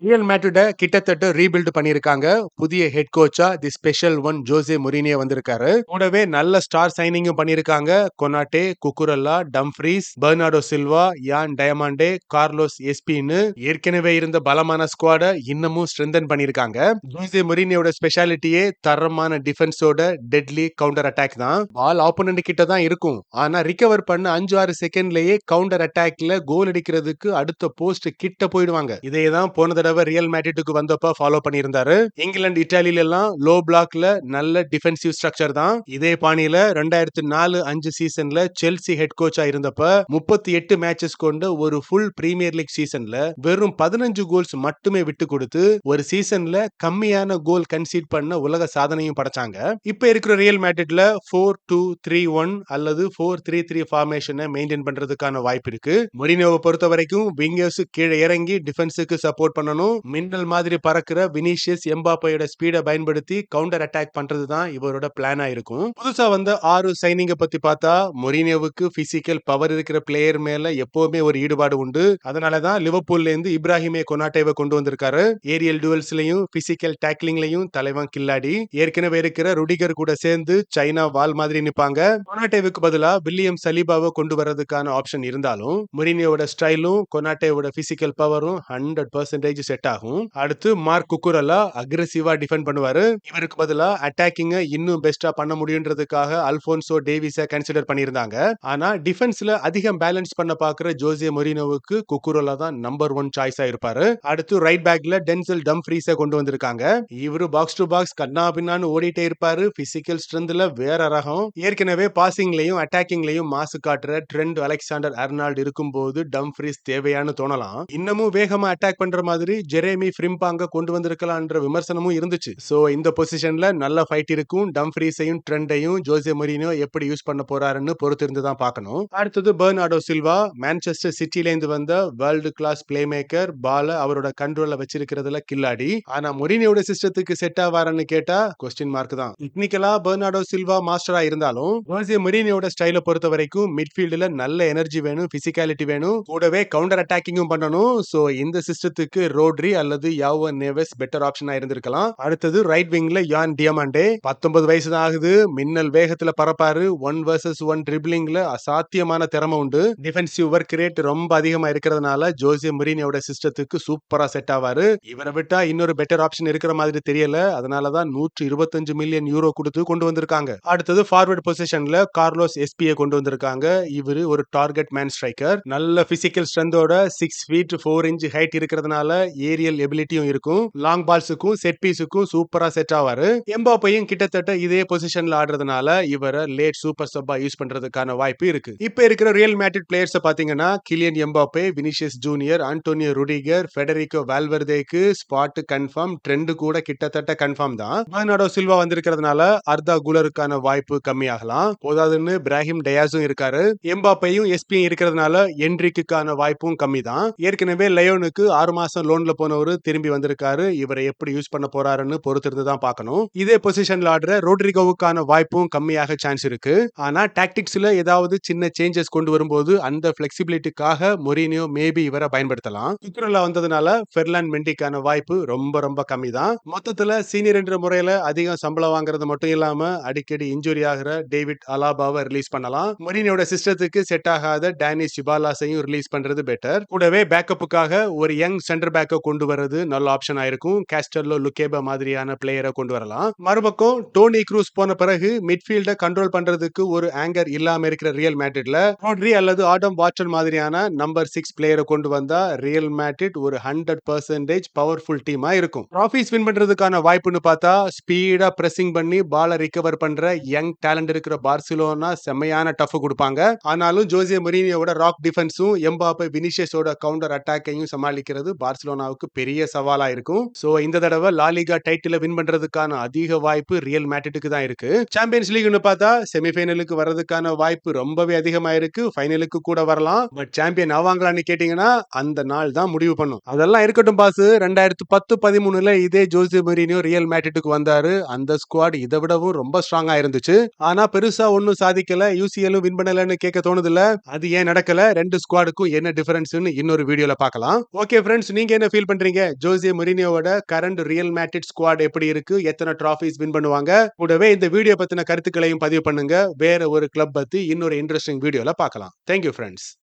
Real மேட்ரிட கிட்டத்தட்ட rebuild பண்ணியிருக்காங்க. புதிய head Kotecha the special one José Mourinho வந்திருக்காரு. கூடவே நல்ல ஸ்டார் சைனிங்கும் பண்ணியிருக்காங்க. கொனாட்டே, குக்குரல்லா, டம்ஃப்ரீஸ், பெர்னார்டோ சில்வா, யான் டயமாண்டே, கார்லோஸ் எஸ்பின்னு ஏற்கனவே இருந்த பலமான ஸ்குவாட இன்னமும் ஸ்ட்ரென்தன் பண்ணியிருக்காங்க. ஜோசே மொரினியோட ஸ்பெஷாலிட்டியே தரமான டிஃபென்ஸோட டெட்லி கவுண்டர் அட்டாக் தான். பால் ஆப்போனன்ட் கிட்ட தான் இருக்கும். ஆனா ரிகவர் பண்ண 5-6 செகண்ட்லயே கவுண்டர் அட்டாக்ல கோல் அடிக்கிறதுக்கு அடுத்த போஸ்ட் கிட்ட போயிடுவாங்க. இதே தான் போன தடவை ரியல் மேட்ரிட்டுக்கு வந்தப்ப ஃபாலோ பண்ணியிருந்தாரு. இங்கிலாந்து, இத்தாலியில எல்லாம் லோ பிளாக்ல நல்ல டிஃபென்சிவ் ஸ்ட்ரக்சர் தான். இதே பாணியில 2004-5 சீசன்ல செல்சி ஹெட் கோச்சா இருந்தப்ப 38 மேட்சஸ் கொண்ட ஒரு ஃபுல் பிரீமியர் லீக் சீசன்ல வெறும் 15 கோல்ஸ் மட்டுமே விட்டு கொடுத்து ஒரு சீசன்ல கம்மியான கோல் கன்சீட் பண்ண உலக சாதனையும் படைச்சாங்க. இப்ப இருக்கிற ரியல் மேட்ரிட்ல 4-2-3-1 அல்லது 4-3-3 ஃபார்மேஷனை மெயின்டைன் பண்றதுக்கான வாய்ப்பு இருக்கு. மொரினியோவை பொறுத்த வரைக்கும் விங்கர்ஸ் கீழே இறங்கி டிஃபென்ஸுக்கு சப்போர்ட் பண்ணணும். மின்னல் மாதிரி பறக்கிற வினிஷியஸ், எம்பாப்பேயோட ஸ்பீடை பயன்படுத்தி கவுண்டர் அட்டாக் பண்றதுதான் இவரோட பிளானா இருக்கும். புதுசா வந்த 6 சைனிங்க பத்தி பார்த்தா மொரினியோவுக்கு பிசிக்கல் பவர் இருக்கிற பிளேயர் மேல எப்பவுமே ஒரு ஈடுபாடு உண்டு. அதனாலதான் லிவர்பூல்ல இருந்து இப்ராஹிமே கொனாட்டேவை கொண்டு வந்திருக்காரு. ஏரியல் டுவல்ஸ்லயும் பிசிக்கல் டேக்லிங்லயும் தலைவன் கில்லாடி. ஏற்கனவே இருக்கிற ருடிகர் கூட சேர்ந்து சைனா வால் மாதிரி நிப்பாங்க. கொனாட்டேவுக்கு பதிலா வில்லியம் சலீபாவை கொண்டு வரதுக்கான ஆப்ஷன் இருந்தாலும் மொரினியோட ஸ்டைலும் கொனாட்டேவோட பிசிக்கல் பவரும் 100% செட் ஆகும். அடுத்து மார்க் குக்குரல்லா அக்ரெசிவா டிஃபெண்ட் பண்ணுவாரு. இவருக்கு பதிலா அட்டாக்கிங் இன்னும் பெஸ்டா பண்ண முடியும்ன்றதுக்காக அல்போன்சோ டேவிஸை கன்சிடர் பண்ணியிருந்தாங்க. ஆனா டிஃபென்ஸ்ல அதிகம் பேலன்ஸ் பண்ண பாக்குற ஜோசே மொரினோவுக்கு குக்குரல்லா தான் நம்பர் 1 சாய்ஸா இருப்பாரு. அடுத்து ரைட் பேக்ல டென்சல் டம்ஃப்ரீஸை கொண்டு வந்திருக்காங்க. இவரு பாக்ஸ் டு பாக்ஸ் கண்ணா பின்னான்னு ஓடிட்டே இருப்பாரு. பிசிக்கல் ஸ்ட்ரென்த்ல வேற ரகம். ஏற்கனவே பாசிங்லயும் அட்டாக்கிங்லயும் மாசு காட்டுற ட்ரெண்ட் அலெக்சாண்டர் அர்னால்ட் இருக்கும்போது டம்ஃப்ரீஸ் தேவையானு தோணலாம். இன்னமும் வேகமா அட்டாக் பண்ற மாதிரி ஜெரேமி ஃப்ரிம்பாங்க கொண்டு வந்திருக்கலாம்ன்ற விமர்சனமும் இருந்துச்சு. சோ இந்த பொசிஷன்ல நல்ல ஃபைட் இருக்கும். டம்ஃப்ரீஸையும் ட்ரெண்டையும் ஜோசே மொரினியோ எப்படி யூஸ் பண்ண போறாருன்னு பொறுத்து இருந்து தான் பார்க்கணும். அடுத்தது பெர்னார்டோ சில்வா, மான்செஸ்டர் சிட்டில இருந்து வந்த வேர்ல்டு கிளாஸ் பிளே மேக்கர். பால அவரோட கண்ட்ரோல்ல வச்சிருக்கிறதுல கில்லாடி. ஆனா மொரினியோட சிஸ்டத்துக்கு செட் ஆவாருன்னு கேட்டா கொஸ்டின் மார்க் தான். டெக்னிக்கலா பெர்னார்டோ சில்வா மாஸ்டரா இருந்தாலும் ஜோசே மொரினியோட ஸ்டைலை பொறுத்த வரைக்கும் மிட்ஃபீல்ட்ல நல்ல எனர்ஜி வேணும், பிசிக்காலிட்டி வேணும், கூடவே கவுண்டர் அட்டாக்கிங்கும் பண்ணணும். சோ இந்த சிஸ்டத்துக்கு ரோட்ரி அல்லது யாவோ நேவஸ் பெட்டர் ஆப்ஷனா இருந்திருக்கலாம். அடுத்தது ரைட் விங்ல யான் டியமாண்டே. 19 வயசு தான் ஆகுது. மின்னல் வேகத்துல பறப்பாரு. 1 vs 1 ட்ரிபிளிங்ல அசாத்தியமான திறமை உண்டு. டிஃபென்சிவ் ஒர்க் ரேட் ரொம்ப அதிகமா இருக்கிறதுனால ஜோசே மொரினியோட சிஸ்டத்துக்கு சூப்பரா செட் ஆவாரு. இவரை விட்டா இன்னொரு பெட்டர் ஆப்ஷன் இருக்கிற மாதிரி தெரியல. அதனாலதான் 125 மில்லியன் யூரோ கொடுத்து கொண்டு வந்திருக்காங்க. அடுத்தது ஃபார்வர்ட் பொசிஷன்ல கார்லோஸ் எஸ்பியை கொண்டு வந்திருக்காங்க. இவரு ஒரு டார்கெட் மேன் ஸ்ட்ரைக்கர். நல்ல பிசிக்கல் ஸ்ட்ரென்த்தோட 6 feet 4 inch ஹைட் இருக்கிறதுனால ஏரியல் எபிலிட்டியும் இருக்கும். லாங் பால்ஸுக்கும் செட் பீஸுக்கும் சூப்பரா செட் ஆவாரு. எம்பாப்பையும் கிட்டத்தட்ட இதே பொசிஷன்ல ஆடுறதுனால இவரை லேட் சூப்பர் சப்பா யூஸ் பண்றதுக்கான வாய்ப்பு இருக்கு. இப்ப இருக்கிற ரியல் மேட்ரிட் பிளேயர்ஸ் பாத்தீங்கன்னா Kylian Mbappe, Vinicius Junior, Antonio Rudiger, Federico வால்வெர்தேக்கு ஸ்பாட் கன்ஃபார்ம். ட்ரெண்ட் கூட கிட்டத்தட்ட கன்ஃபார்ம் தான். பெர்னார்டோ சில்வா வந்திருக்கிறதுனால அர்தா குலருக்கான வாய்ப்பு கம்மியாகலாம். போதாதுன்னு பிராஹிம் டயாஸும் இருக்காரு. எம்பாப்பையும் எஸ்பியும் இருக்கிறதுனால என்ரிக்குக்கான வாய்ப்பும் கம்மி தான். ஏற்கனவே லயோனுக்கு 6 மாசம் லோன்ல போனவரு திரும்பி வந்திருக்காரு. இவரை எப்படி யூஸ் பண்ண போறாருன்னு பொறுத்திருந்து தான் பார்க்கணும். இதே பொசிஷன்ல ஆடுற ரோட்ரிகோவுக்கான வாய்ப்பும் கம்மியாக சான்ஸ் இருக்கு. ஆனா டாக்டிக்ஸ்ல ஏதாவது சின்ன சேஞ்சஸ் கொண்டு வரும்போது அந்த பிளெக்சிபிலிட்டிக்காக மொரினியோ மேபி இவரை பயன்படுத்தலாம். குக்குரல்லா வந்ததுனால ஃபெர்லாண்ட் மெண்டிக்கான வாய்ப்பு ரொம்ப ரொம்ப கம்மி தான். மொத்தத்துல சீனியர் என்ற முறையில அதிகம் சம்பளம் வாங்குறது மட்டும் இல்லாம அடிக்கடி இன்ஜுரி ஆகிற டேவிட் அலாபாவை ரிலீஸ் பண்ணலாம். மொரினியோட சிஸ்டத்துக்கு செட் ஆகாத டானி சிபாலாஸையும் ரிலீஸ் பண்றது பெட்டர். கூடவே பேக்கப்புக்காக ஒரு யங் சென்டர் பேக்கை கொண்டு வரது நல்ல ஆப்ஷன் ஆயிருக்கும். காஸ்டர்லோ, லுக்கேபா மாதிரியான பிளேயரை கொண்டு வரலாம். மறுபக்கம் டோனி க்ரூஸ் போன பிறகு மிட்ஃபீல்ட கண்ட்ரோல் பண்றதுக்கு ஒரு ஆங்கர் இல்லாம இருக்கிற ரியல் மேட்ரிட்ல ரோட்ரி அல்லது ஆடம் வாட்சன் மாதிரியான நம்பர் 6 பிளேயரை கொண்டு வந்தா ரியல் மேட்ரிட் ஒரு 100% பவர்ஃபுல் டீமா இருக்கும். ட்ராஃபிஸ் வின் பண்றதுக்கான வாய்ப்புன்னு பார்த்தா ஸ்பீடா பிரசிங் பண்ணி பால ரிகவர் பண்ற யங் டேலண்ட் இருக்கிற பார்சிலோனா செம்மையான டஃப் கொடுப்பாங்க. ஆனாலும் ஜோசே மொரினியோட ராக் டிஃபென்ஸும் எம்பாப்பே, வினிஷியஸோட கவுண்டர் அட்டாக்கையும் சமாளிக்கிறது பார்சிலோனாவுக்கு பெரிய சவாலா இருக்கும். சோ இந்த தடவை லாலிகா டைட்டில வின் பண்றதுக்கான அதிக வாய்ப்பு ரியல் மேட்ரிட்டுக்கு தான் இருக்கு. சாம்பியன்ஸ் லீக்னு பார்த்தா செமிஃபைனலுக்கு வரதுக்கான வாய்ப்பு ரொம்பவே அதிகமா இருக்கு. ஃபைனலுக்கு கூட வரலாம். பட் சாம்பியன் ஆவாங்களான்னு கேட்டீங்கன்னா அந்த நாள் தான் முடிவு பண்ணும். அதெல்லாம் இருக்கட்டும் பாஸ். 2010-13ல இதே ஜோசே மொரினியோ ரியல் மேட்ரிட்டுக்கு வந்தாரு. அந்த ஸ்குவாட் இதை விடவும் ரொம்ப ஸ்ட்ராங்கா இருந்துச்சு. ஆனா பெருசா ஒன்னும் சாதிக்கல. யூசிஎலும் வின் பண்ணலன்னு கேட்க தோணுதுல. அது ஏன் நடக்கல, ரெண்டு ஸ்குவாடுக்கும் என்ன டிஃபரன்ஸ்னு இன்னொரு வீடியோல பார்க்கலாம். ஓகே ஃப்ரெண்ட்ஸ், நீங்க என்ன ஃபீல் பண்றீங்க? ஜோசே மொரினியோவோட கரண்ட் ரியல் மேட்ரிட் ஸ்குவாட் எப்படி இருக்கு? எத்தனை டிராஃபிஸ் வின் பண்ணுவாங்க? கூடவே இந்த வீடியோ பத்தின கருத்துக்களையும் பதிவு பண்ணுங்க. வேற ஒரு கிளப் பத்தி இன்னொரு இன்ட்ரஸ்டிங் வீடியோல பார்க்கலாம். Thank you friends.